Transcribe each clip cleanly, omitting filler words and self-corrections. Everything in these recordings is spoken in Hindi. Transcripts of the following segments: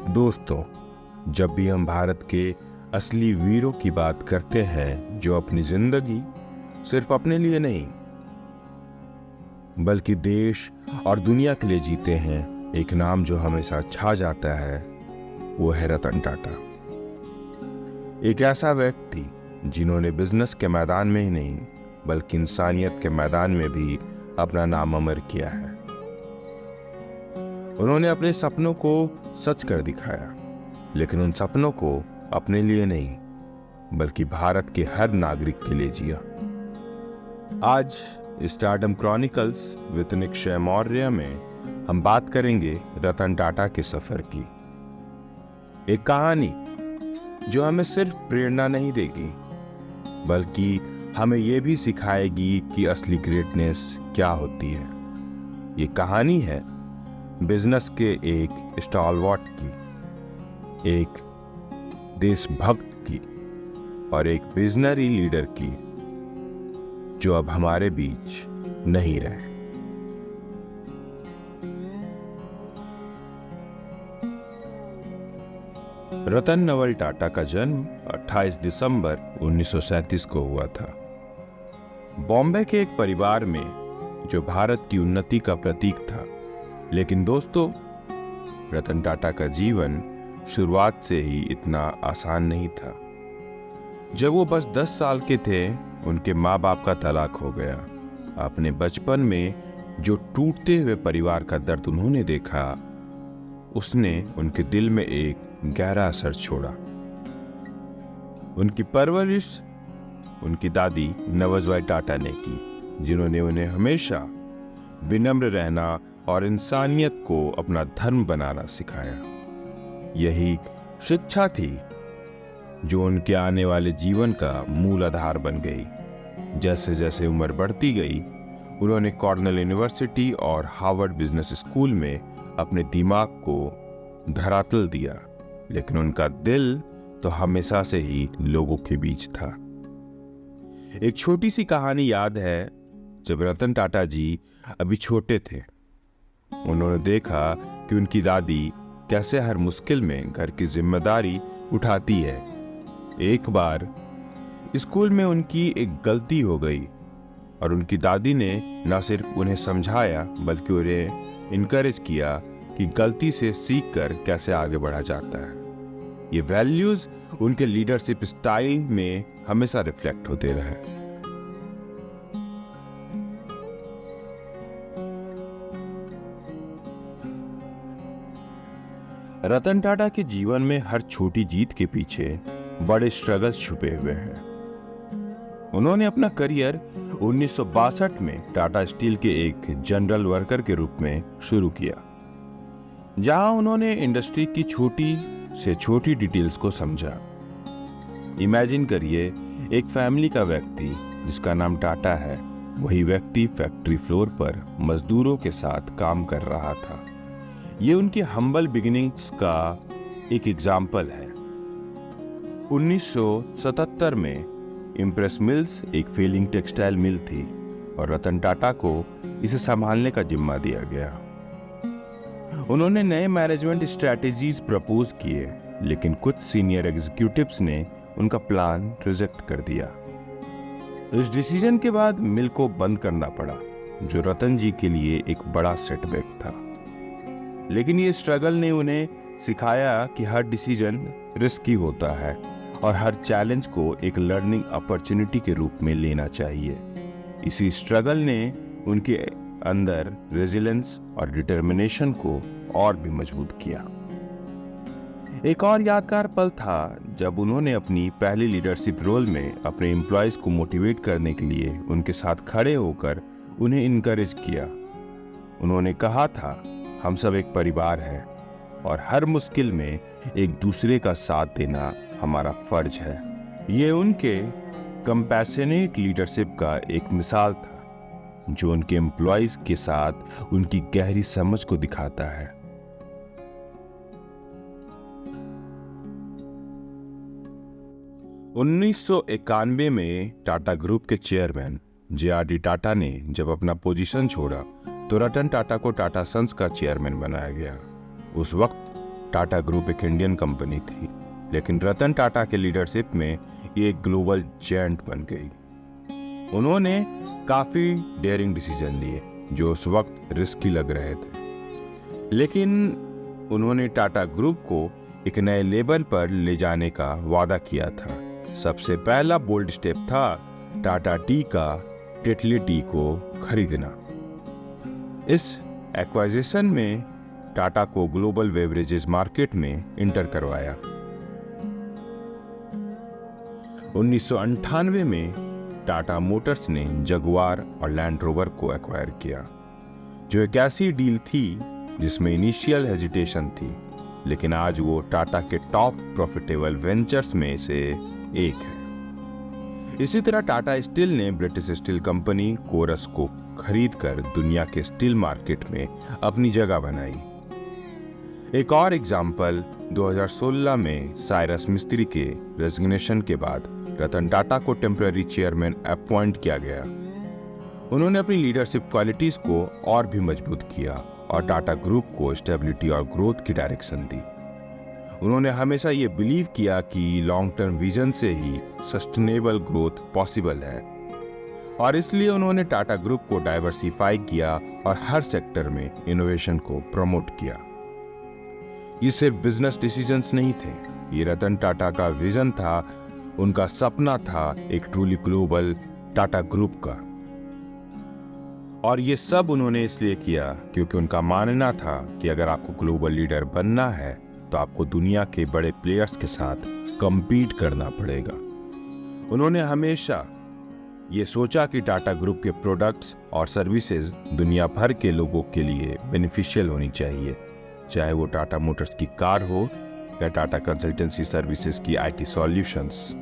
दोस्तों, जब भी हम भारत के असली वीरों की बात करते हैं जो अपनी जिंदगी सिर्फ अपने लिए नहीं बल्कि देश और दुनिया के लिए जीते हैं, एक नाम जो हमेशा छा जाता है वो है रतन टाटा। एक ऐसा व्यक्ति जिन्होंने बिजनेस के मैदान में ही नहीं बल्कि इंसानियत के मैदान में भी अपना नाम अमर किया है। उन्होंने अपने सपनों को सच कर दिखाया, लेकिन उन सपनों को अपने लिए नहीं बल्कि भारत के हर नागरिक के लिए जिया। आज stardom chronicles with Nikshay Maurya में हम बात करेंगे रतन टाटा के सफर की। एक कहानी जो हमें सिर्फ प्रेरणा नहीं देगी बल्कि हमें यह भी सिखाएगी कि असली ग्रेटनेस क्या होती है। ये कहानी है बिजनेस के एक स्टॉलवर्ट की, एक देशभक्त की और एक विजनरी लीडर की जो अब हमारे बीच नहीं रहे। रतन नवल टाटा का जन्म 28 दिसंबर 1937 को हुआ था, बॉम्बे के एक परिवार में जो भारत की उन्नति का प्रतीक था। लेकिन दोस्तों, रतन टाटा का जीवन शुरुआत से ही इतना आसान नहीं था। जब वो बस 10 साल के थे, उनके माँ बाप का तलाक हो गया। अपने बचपन में जो टूटते हुए परिवार का दर्द उन्होंने देखा, उसने उनके दिल में एक गहरा असर छोड़ा। उनकी परवरिश उनकी दादी नवजबाई टाटा ने की, जिन्होंने उन्हें हमेशा विनम्र रहना और इंसानियत को अपना धर्म बनाना सिखाया। यही शिक्षा थी जो उनके आने वाले जीवन का मूल आधार बन गई। जैसे जैसे उम्र बढ़ती गई, उन्होंने कॉर्नेल यूनिवर्सिटी और हार्वर्ड बिजनेस स्कूल में अपने दिमाग को धरातल दिया, लेकिन उनका दिल तो हमेशा से ही लोगों के बीच था। एक छोटी सी कहानी याद है, जब रतन टाटा जी अभी छोटे थे, उन्होंने देखा कि उनकी दादी कैसे हर मुश्किल में घर की जिम्मेदारी उठाती है। एक बार स्कूल में उनकी एक गलती हो गई और उनकी दादी ने न सिर्फ उन्हें समझाया बल्कि उन्हें इनकरेज किया कि गलती से सीखकर कैसे आगे बढ़ा जाता है। ये वैल्यूज उनके लीडरशिप स्टाइल में हमेशा रिफ्लेक्ट होते रहे। रतन टाटा के जीवन में हर छोटी जीत के पीछे बड़े स्ट्रगल्स छुपे हुए हैं। उन्होंने अपना करियर 1962 में टाटा स्टील के एक जनरल वर्कर के रूप में शुरू किया, जहां उन्होंने इंडस्ट्री की छोटी से छोटी डिटेल्स को समझा। इमेजिन करिए, एक फैमिली का व्यक्ति जिसका नाम टाटा है, वही व्यक्ति फैक्ट्री फ्लोर पर मजदूरों के साथ काम कर रहा था। ये उनकी हम्बल बिगिनिंग्स का एक एग्जाम्पल है। 1977 में इम्प्रेस मिल्स एक फेलिंग टेक्सटाइल मिल थी और रतन टाटा को इसे संभालने का जिम्मा दिया गया। उन्होंने नए मैनेजमेंट स्ट्रेटेजीज प्रपोज किए, लेकिन कुछ सीनियर एग्जीक्यूटिव्स ने उनका प्लान रिजेक्ट कर दिया। इस डिसीजन के बाद मिल को बंद करना पड़ा, जो रतन जी के लिए एक बड़ा सेटबैक था। लेकिन ये स्ट्रगल ने उन्हें सिखाया कि हर डिसीजन रिस्की होता है और हर चैलेंज को एक लर्निंग अपॉर्चुनिटी के रूप में लेना चाहिए। इसी स्ट्रगल ने उनके अंदर रेजिलेंस और डिटर्मिनेशन को और भी मजबूत किया। एक और यादगार पल था जब उन्होंने अपनी पहली लीडरशिप रोल में अपने एम्प्लॉयज को मोटिवेट करने के लिए उनके साथ खड़े होकर उन्हें इनकरेज किया। उन्होंने कहा था, हम सब एक परिवार है और हर मुश्किल में एक दूसरे का साथ देना हमारा फर्ज है। ये उनके कंपैशनेट लीडरशिप का एक मिसाल था जो उनके एम्प्लॉयज के साथ उनकी गहरी समझ को दिखाता है। उन्नीस सौ 91 में टाटा ग्रुप के चेयरमैन जे.आर.डी. टाटा ने जब अपना पोजीशन छोड़ा तो रतन टाटा को टाटा सन्स का चेयरमैन बनाया गया। उस वक्त टाटा ग्रुप एक इंडियन कंपनी थी, लेकिन रतन टाटा के लीडरशिप में ये एक ग्लोबल जायंट बन गई। उन्होंने काफी डेयरिंग डिसीजन लिए जो उस वक्त रिस्की लग रहे थे, लेकिन उन्होंने टाटा ग्रुप को एक नए लेवल पर ले जाने का वादा किया था। सबसे पहला बोल्ड स्टेप था टाटा टी का टेटली टी को खरीदना। इस एक्वाजिशन में टाटा को ग्लोबल बेवरेजेस मार्केट में इंटर करवाया। 1998 में टाटा मोटर्स ने जगुआर और लैंड रोवर को एक्वायर किया, जो एक ऐसी डील थी जिसमें इनिशियल हेजिटेशन थी, लेकिन आज वो टाटा के टॉप प्रॉफिटेबल वेंचर्स में से एक है। इसी तरह टाटा स्टील ने ब्रिटिश स्टील कंपनी कोरस को खरीदकर दुनिया के स्टील मार्केट में अपनी जगह बनाई। एक और एग्जाम्पल 2016 में साइरस मिस्त्री के रेजिग्नेशन के बाद रतन टाटा को टेम्पररी चेयरमैन अपॉइंट किया गया। उन्होंने अपनी लीडरशिप क्वालिटीज को और भी मजबूत किया और टाटा ग्रुप को स्टेबिलिटी और ग्रोथ की डायरेक्शन दी। उन्होंने हमेशा ये बिलीव किया कि लॉन्ग टर्म विजन से ही सस्टेनेबल ग्रोथ पॉसिबल है, और इसलिए उन्होंने टाटा ग्रुप को डाइवर्सिफाई किया और हर सेक्टर में इनोवेशन को प्रमोट किया। ये सिर्फ बिजनेस डिसीजंस नहीं थे, ये रतन टाटा का विजन था, उनका सपना था एक ट्रूली ग्लोबल टाटा ग्रुप का। और ये सब उन्होंने इसलिए किया क्योंकि उनका मानना था कि अगर आपको ग्लोबल लीडर बनना है तो आपको दुनिया के बड़े प्लेयर्स के साथ compete करना पड़ेगा। उन्होंने हमेशा ये सोचा कि टाटा ग्रुप के प्रोडक्ट्स और सर्विसेज दुनिया भर के लोगों के लिए बेनिफिशियल होनी चाहिए, चाहे वो टाटा मोटर्स की कार हो या टाटा कंसल्टेंसी सर्विसेज की IT सॉल्यूशंस।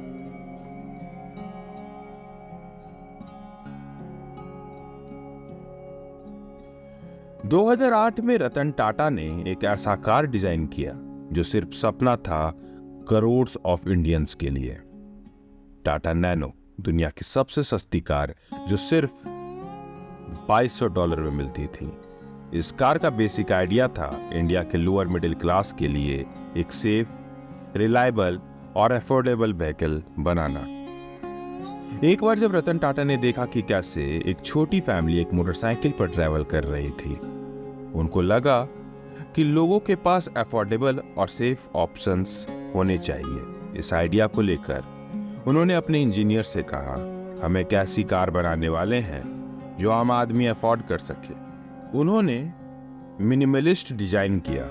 – 2008 में रतन टाटा ने एक ऐसा कार डिजाइन किया जो सिर्फ सपना था करोड़ ऑफ इंडियंस के लिए। टाटा नैनो, दुनिया की सबसे सस्ती कार जो सिर्फ $2200 में मिलती थी। इस कार का बेसिक आइडिया था इंडिया के लोअर मिडिल क्लास के लिए एक सेफ, रिलायबल और अफोर्डेबल व्हीकल बनाना। एक बार जब रतन टाटा ने देखा कि कैसे एक छोटी फैमिली एक मोटरसाइकिल पर ट्रैवल कर रही थी, उनको लगा कि लोगों के पास अफोर्डेबल और सेफ ऑप्शंस होने चाहिए। इस आइडिया को लेकर उन्होंने अपने इंजीनियर से कहा, हम एक ऐसी कार बनाने वाले हैं जो आम आदमी अफोर्ड कर सके। उन्होंने मिनिमलिस्ट डिजाइन किया,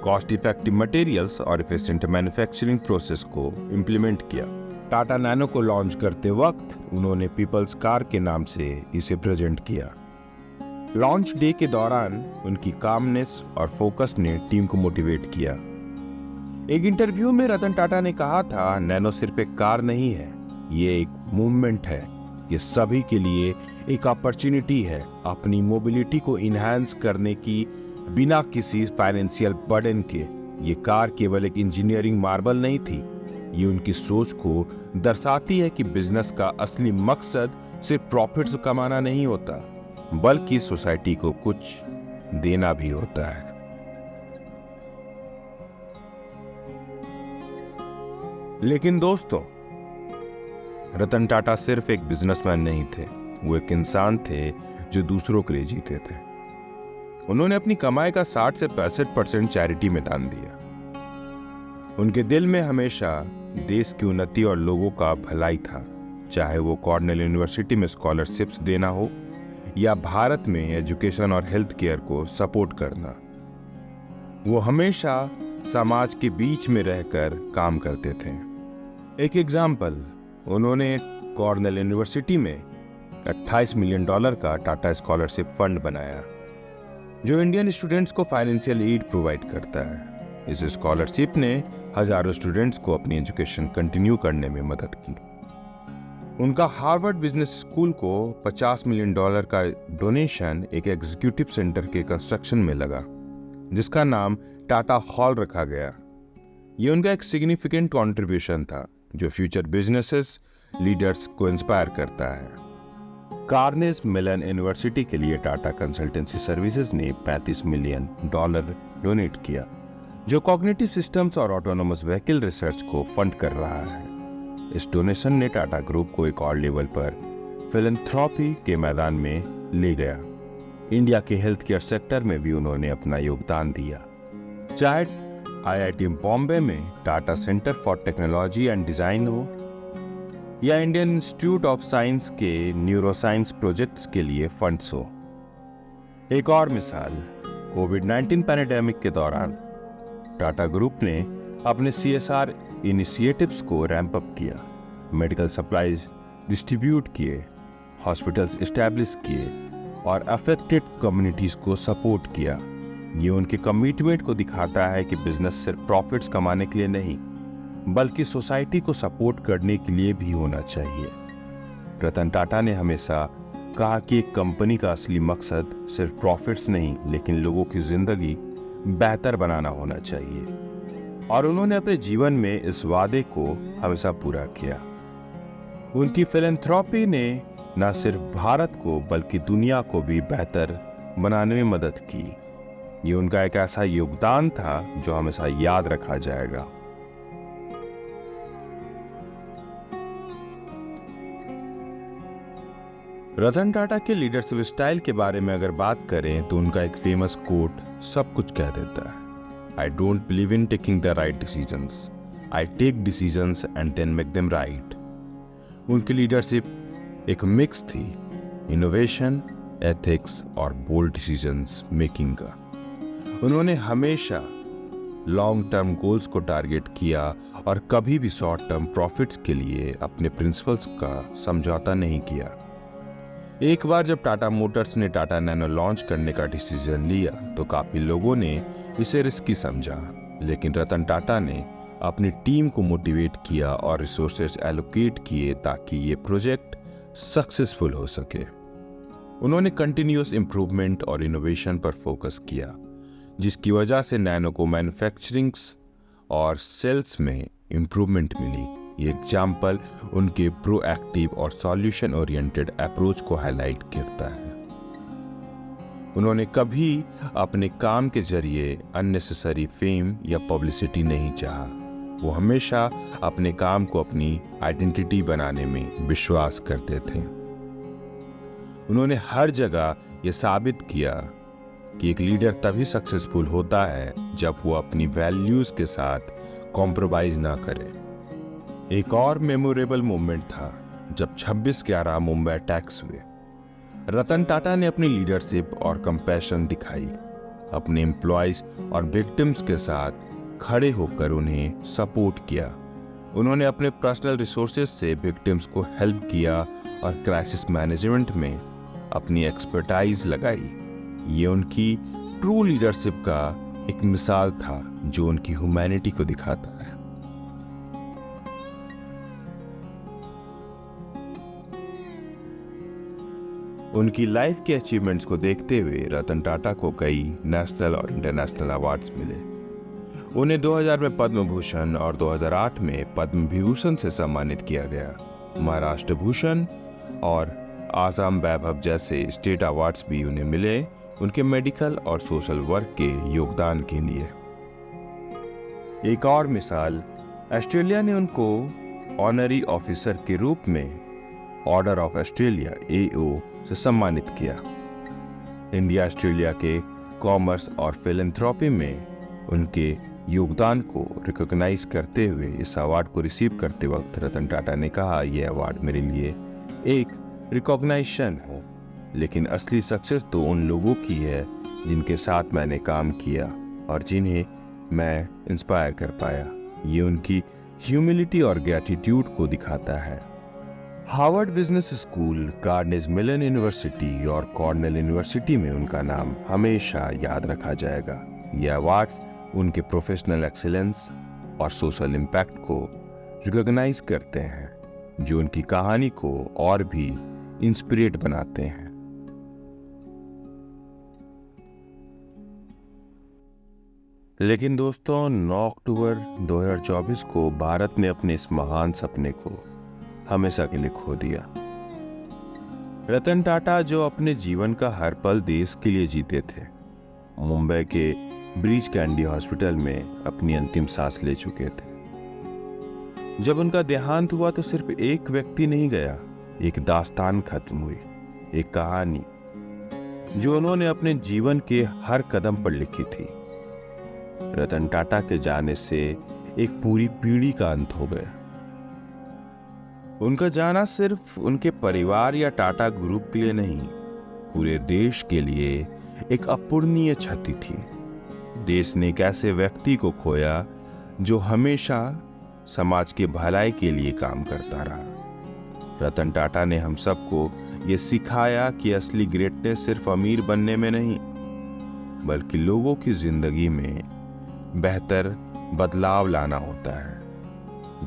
कॉस्ट इफेक्टिव मटेरियल्स और एफिशिएंट मैन्युफैक्चरिंग प्रोसेस को इंप्लीमेंट किया। टाटा नैनो को लॉन्च करते वक्त उन्होंने पीपल्स कार के नाम से इसे प्रेजेंट किया। लॉन्च डे के दौरान उनकी कामनेस और फोकस ने टीम को मोटिवेट किया। एक इंटरव्यू में रतन टाटा ने कहा था, नैनो सिर्फ एक कार नहीं है, ये एक मूवमेंट है, ये सभी के लिए एक अपॉर्चुनिटी है अपनी मोबिलिटी को इनहैंस करने की बिना किसी फाइनेंशियल बर्डन के। ये कार केवल एक इंजीनियरिंग मार्बल नहीं थी, ये उनकी सोच को दर्शाती है कि बिजनेस का असली मकसद सिर्फ प्रॉफिट्स कमाना नहीं होता, बल्कि सोसाइटी को कुछ देना भी होता है। लेकिन दोस्तों, रतन टाटा सिर्फ एक बिजनेसमैन नहीं थे, वो एक इंसान थे जो दूसरों के लिए जीते थे। उन्होंने अपनी कमाई का 60 से 65% चैरिटी में दान दिया। उनके दिल में हमेशा देश की उन्नति और लोगों का भलाई था, चाहे वो कॉर्नेल यूनिवर्सिटी में स्कॉलरशिप्स देना हो या भारत में एजुकेशन और हेल्थ केयर को सपोर्ट करना। वो हमेशा समाज के बीच में रहकर काम करते थे। एक एग्जाम्पल, उन्होंने कॉर्नेल यूनिवर्सिटी में $28 मिलियन का टाटा स्कॉलरशिप फंड बनाया, जो इंडियन स्टूडेंट्स को फाइनेंशियल एड प्रोवाइड करता है। इस स्कॉलरशिप ने हजारों स्टूडेंट्स को अपनी एजुकेशन कंटिन्यू करने में मदद की। उनका हार्वर्ड बिजनेस स्कूल को $50 मिलियन का डोनेशन एक एग्जीक्यूटिव सेंटर के कंस्ट्रक्शन में लगा, जिसका नाम टाटा हॉल रखा गया। ये उनका एक सिग्निफिकेंट कंट्रीब्यूशन था जो फ्यूचर बिजनेसेस लीडर्स को इंस्पायर करता है। कार्नेगी मेलन यूनिवर्सिटी के लिए टाटा कंसल्टेंसी सर्विसेज ने $35 मिलियन डोनेट किया, जो कॉग्निटिव सिस्टम्स और ऑटोनोमस व्हीकल रिसर्च को फंड कर रहा है। इस डोनेशन ने टाटा ग्रुप को एक और लेवल पर फिलैंथ्रोपी के मैदान में ले गया। इंडिया के हेल्थ केयर सेक्टर में भी उन्होंने अपना योगदान दिया। चाहे IIT बॉम्बे में Tata centre for technology and design हो या इंडियन इंस्टीट्यूट ऑफ साइंस के न्यूरोसाइंस प्रोजेक्ट्स के लिए फंड्स हो। एक और मिसाल, कोविड-19 पैंडेमिक के दौरान टाटा ग्रुप ने अपने CSR इनिशिएटिव्स को रैंप अप किया, मेडिकल सप्लाईज डिस्ट्रीब्यूट किए, हॉस्पिटल्स एस्टैब्लिश किए और अफेक्टेड कम्युनिटीज को सपोर्ट किया। ये उनके कमिटमेंट को दिखाता है कि बिजनेस सिर्फ प्रॉफिट्स कमाने के लिए नहीं, बल्कि सोसाइटी को सपोर्ट करने के लिए भी होना चाहिए। रतन टाटा ने हमेशा कहा कि एक कंपनी का असली मकसद सिर्फ प्रॉफिट्स नहीं, लेकिन लोगों की जिंदगी बेहतर बनाना होना चाहिए। और उन्होंने अपने जीवन में इस वादे को हमेशा पूरा किया। उनकी फिलैंथ्रोपी ने न सिर्फ भारत को बल्कि दुनिया को भी बेहतर बनाने में मदद की। ये उनका एक ऐसा योगदान था जो हमेशा याद रखा जाएगा। रतन टाटा के लीडरशिप स्टाइल के बारे में अगर बात करें तो उनका एक फेमस कोट सब कुछ कह देता है। I don't believe in taking the right decisions, I take decisions and then make them right. उनकी लीडरशिप एक मिक्स थी, इनोवेशन, एथिक्स और बोल्ड डिसीजंस मेकिंग का। उन्होंने हमेशा लॉन्ग टर्म गोल्स को टारगेट किया और कभी भी शॉर्ट टर्म प्रॉफिट्स के लिए अपने प्रिंसिपल्स का समझौता नहीं किया। एक बार जब टाटा मोटर्स ने टाटा नैनो लॉन्च करने का डिसीजन लिया तो काफी लोगों ने इसे रिस्की समझा, लेकिन रतन टाटा ने अपनी टीम को मोटिवेट किया और रिसोर्सेज एलोकेट किए ताकि ये प्रोजेक्ट सक्सेसफुल हो सके। उन्होंने कंटिन्यूअस इंप्रूवमेंट और इनोवेशन पर फोकस किया, जिसकी वजह से नैनो को मैन्युफैक्चरिंग्स और सेल्स में इंप्रूवमेंट मिली। ये एग्जाम्पल उनके प्रोएक्टिव और सॉल्यूशन ओरिएंटेड अप्रोच को हाईलाइट करता है। उन्होंने कभी अपने काम के जरिए अननेसेसरी फेम या पब्लिसिटी नहीं चाहा। वो हमेशा अपने काम को अपनी आइडेंटिटी बनाने में विश्वास करते थे। उन्होंने हर जगह ये साबित किया कि एक लीडर तभी सक्सेसफुल होता है जब वो अपनी वैल्यूज के साथ कॉम्प्रोमाइज ना करे। एक और मेमोरेबल मोमेंट था जब 26/11 मुंबई अटैक्स हुए। रतन टाटा ने अपनी लीडरशिप और कंपैशन दिखाई, अपने एम्प्लॉयज और विक्टिम्स के साथ खड़े होकर उन्हें सपोर्ट किया। उन्होंने अपने पर्सनल रिसोर्सेज से विक्टिम्स को हेल्प किया और क्राइसिस मैनेजमेंट में अपनी एक्सपर्टाइज लगाई। ये उनकी ट्रू लीडरशिप का एक मिसाल था जो उनकी ह्यूमैनिटी को दिखाता है। उनकी लाइफ के अचीवमेंट्स को देखते हुए रतन टाटा को कई नेशनल और इंटरनेशनल अवार्ड्स मिले। उन्हें 2000 में पद्म भूषण और 2008 में पद्म विभूषण से सम्मानित किया गया। महाराष्ट्र भूषण और आसाम वैभव जैसे स्टेट अवार्ड्स भी उन्हें मिले उनके मेडिकल और सोशल वर्क के योगदान के लिए। एक और मिसाल, ऑस्ट्रेलिया ने उनको ऑनरी ऑफिसर के रूप में ऑर्डर ऑफ ऑस्ट्रेलिया AO से सम्मानित किया। इंडिया ऑस्ट्रेलिया के कॉमर्स और फिलैंथ्रोपी में उनके योगदान को रिकॉग्नाइज करते हुए इस अवार्ड को रिसीव करते वक्त रतन टाटा ने कहा, यह अवार्ड मेरे लिए एक रिकॉग्नाइजेशन है, लेकिन असली सक्सेस तो उन लोगों की है जिनके साथ मैंने काम किया और जिन्हें मैं इंस्पायर कर पाया। ये उनकी ह्यूमिलिटी और ग्रैटिट्यूड को दिखाता है। Harvard business school, Carnegie Mellon university और कॉर्नेल यूनिवर्सिटी में उनका नाम हमेशा याद रखा जाएगा। ये अवार्ड्स उनके प्रोफेशनल एक्सीलेंस और सोशल इम्पैक्ट को रिकॉग्नाइज करते हैं, जो उनकी कहानी को और भी इंस्पिरेट बनाते हैं। लेकिन दोस्तों, 9 अक्टूबर 2024 को भारत ने अपने इस महान सपने को हमेशा के लिए खो दिया। रतन टाटा, जो अपने जीवन का हर पल देश के लिए जीते थे, मुंबई के ब्रीच कैंडी हॉस्पिटल में अपनी अंतिम सांस ले चुके थे। जब उनका देहांत हुआ तो सिर्फ एक व्यक्ति नहीं गया, एक दास्तान खत्म हुई, एक कहानी जो उन्होंने अपने जीवन के हर कदम पर लिखी थी। रतन टाटा के जाने से एक पूरी पीढ़ी का अंत हो गया। उनका जाना सिर्फ उनके परिवार या टाटा ग्रुप के लिए नहीं, पूरे देश के लिए एक अपूरणीय क्षति थी। देश ने एक ऐसे व्यक्ति को खोया जो हमेशा समाज के भलाई के लिए काम करता रहा। रतन टाटा ने हम सबको ये सिखाया कि असली ग्रेटनेस सिर्फ अमीर बनने में नहीं, बल्कि लोगों की जिंदगी में बेहतर बदलाव लाना होता है।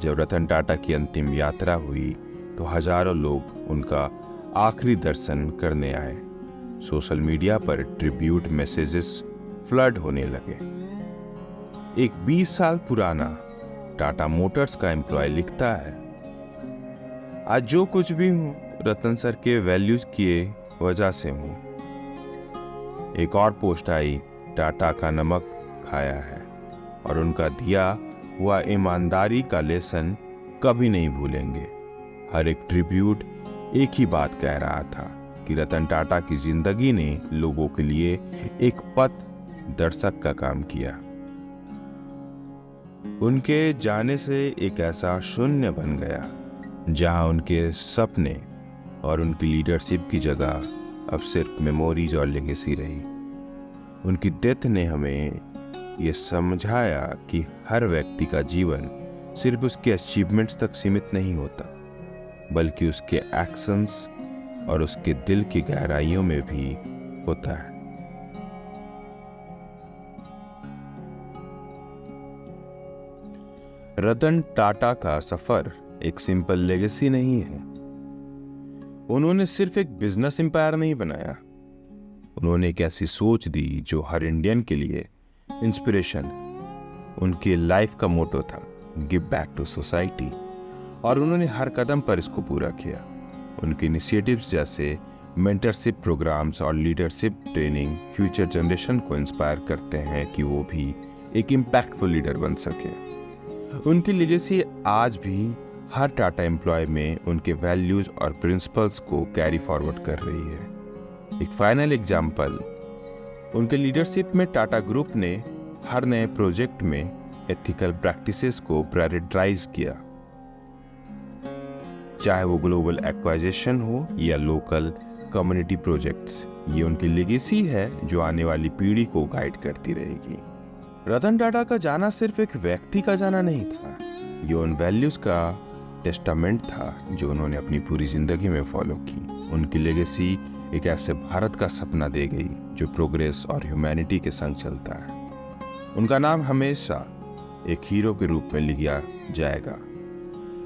जब रतन टाटा की अंतिम यात्रा हुई तो हजारों लोग उनका आखिरी दर्शन करने आए। सोशल मीडिया पर ट्रिब्यूट मैसेजेस फ्लड होने लगे। एक 20 साल पुराना टाटा मोटर्स का एम्प्लॉय लिखता है, आज जो कुछ भी हूं रतन सर के वैल्यूज की वजह से हूं। एक और पोस्ट आई, टाटा का नमक खाया है और उनका दिया हुआ ईमानदारी का लेसन कभी नहीं भूलेंगे। हर एक ट्रिब्यूट एक ही बात कह रहा था कि रतन टाटा की जिंदगी ने लोगों के लिए एक पथ दर्शक का काम किया। उनके जाने से एक ऐसा शून्य बन गया जहां उनके सपने और उनकी लीडरशिप की जगह अब सिर्फ मेमोरीज और लेगेसी रही। उनकी डेथ ने हमें ये समझाया कि हर व्यक्ति का जीवन सिर्फ उसके अचीवमेंट्स तक सीमित नहीं होता, बल्कि उसके एक्शंस और उसके दिल की गहराइयों में भी होता है। रतन टाटा का सफर एक सिंपल लेगेसी नहीं है। उन्होंने सिर्फ एक बिजनेस एम्पायर नहीं बनाया, उन्होंने एक ऐसी सोच दी जो हर इंडियन के लिए इंस्पिरेशन। उनके लाइफ का मोटो था गिव बैक टू सोसाइटी, और उन्होंने हर कदम पर इसको पूरा किया। उनके इनिशिएटिव्स जैसे मेंटरशिप प्रोग्राम्स और लीडरशिप ट्रेनिंग फ्यूचर जनरेशन को इंस्पायर करते हैं कि वो भी एक इम्पैक्टफुल लीडर बन सके। उनकी लेगेसी आज भी हर टाटा एम्प्लॉय में उनके वैल्यूज और प्रिंसिपल्स को कैरी फॉरवर्ड कर रही है। एक फाइनल एग्जाम्पल, उनके लीडरशिप में टाटा ग्रुप ने हर नए प्रोजेक्ट में एथिकल प्रैक्टिसेस को प्रायोरिटाइज किया, चाहे वो ग्लोबल एक्वाजिशन हो या लोकल कम्युनिटी प्रोजेक्ट्स। ये उनकी लेगेसी है जो आने वाली पीढ़ी को गाइड करती रहेगी। रतन टाटा का जाना सिर्फ एक व्यक्ति का जाना नहीं था, ये उन वैल्यूज का टेस्टामेंट था जो उन्होंने अपनी पूरी जिंदगी में फॉलो की। उनकी लेगेसी एक ऐसे भारत का सपना दे गई जो प्रोग्रेस और ह्यूमैनिटी के संग चलता है। उनका नाम हमेशा एक हीरो के रूप में लिया जाएगा,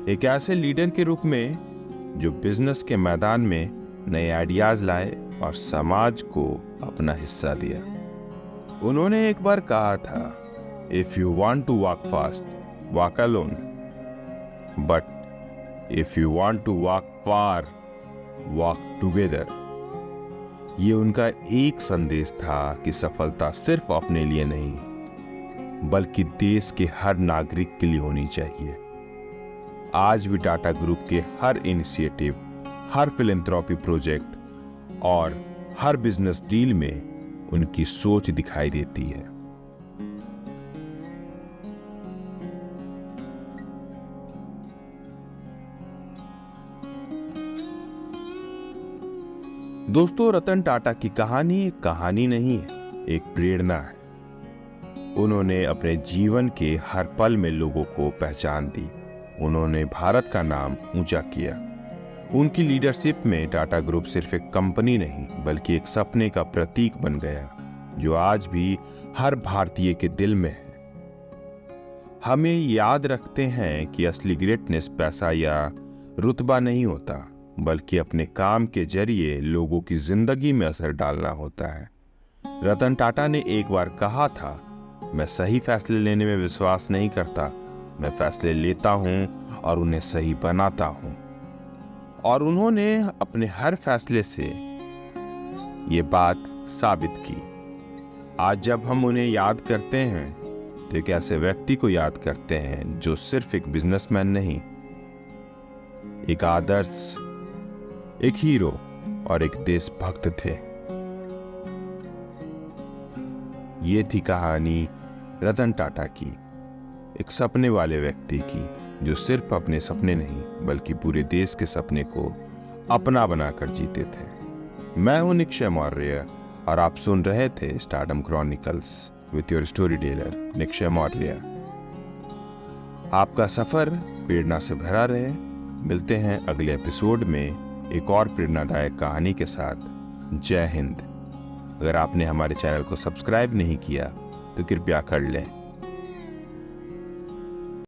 एक ऐसे लीडर के रूप में जो बिजनेस के मैदान में नए आइडियाज लाए और समाज को अपना हिस्सा दिया। उन्होंने एक बार कहा था, if you want to walk fast walk alone, but if you want to walk far walk together. ये उनका एक संदेश था कि सफलता सिर्फ अपने लिए नहीं, बल्कि देश के हर नागरिक के लिए होनी चाहिए। आज भी टाटा ग्रुप के हर इनिशिएटिव, हर फिलैंथ्रोपी प्रोजेक्ट और हर बिजनेस डील में उनकी सोच दिखाई देती है। दोस्तों, रतन टाटा की कहानी एक कहानी नहीं है, एक प्रेरणा है। उन्होंने अपने जीवन के हर पल में लोगों को पहचान दी, उन्होंने भारत का नाम ऊंचा किया। उनकी लीडरशिप में टाटा ग्रुप सिर्फ एक कंपनी नहीं, बल्कि एक सपने का प्रतीक बन गया जो आज भी हर भारतीय के दिल में है। हमें याद रखते हैं कि असली ग्रेटनेस पैसा या रुतबा नहीं होता, बल्कि अपने काम के जरिए लोगों की जिंदगी में असर डालना होता है। रतन टाटा ने एक बार कहा था, मैं सही फैसले लेने में विश्वास नहीं करता, मैं फैसले लेता हूं और उन्हें सही बनाता हूं। और उन्होंने अपने हर फैसले से ये बात साबित की। आज जब हम उन्हें याद करते हैं तो एक ऐसे व्यक्ति को याद करते हैं जो सिर्फ एक बिजनेसमैन नहीं, एक आदर्श, एक हीरो और एक देशभक्त थे। ये थी कहानी रतन टाटा की, एक सपने वाले व्यक्ति की जो सिर्फ अपने सपने नहीं बल्कि पूरे देश के सपने को अपना बनाकर जीते थे। मैं हूं निक्षय मौर्य और आप सुन रहे थे stardom chronicles with your story teller Nikshay Maurya. आपका सफर प्रेरणा से भरा रहे। मिलते हैं अगले एपिसोड में एक और प्रेरणादायक कहानी के साथ। जय हिंद। अगर आपने हमारे चैनल को सब्सक्राइब नहीं किया तो कृपया कर लें।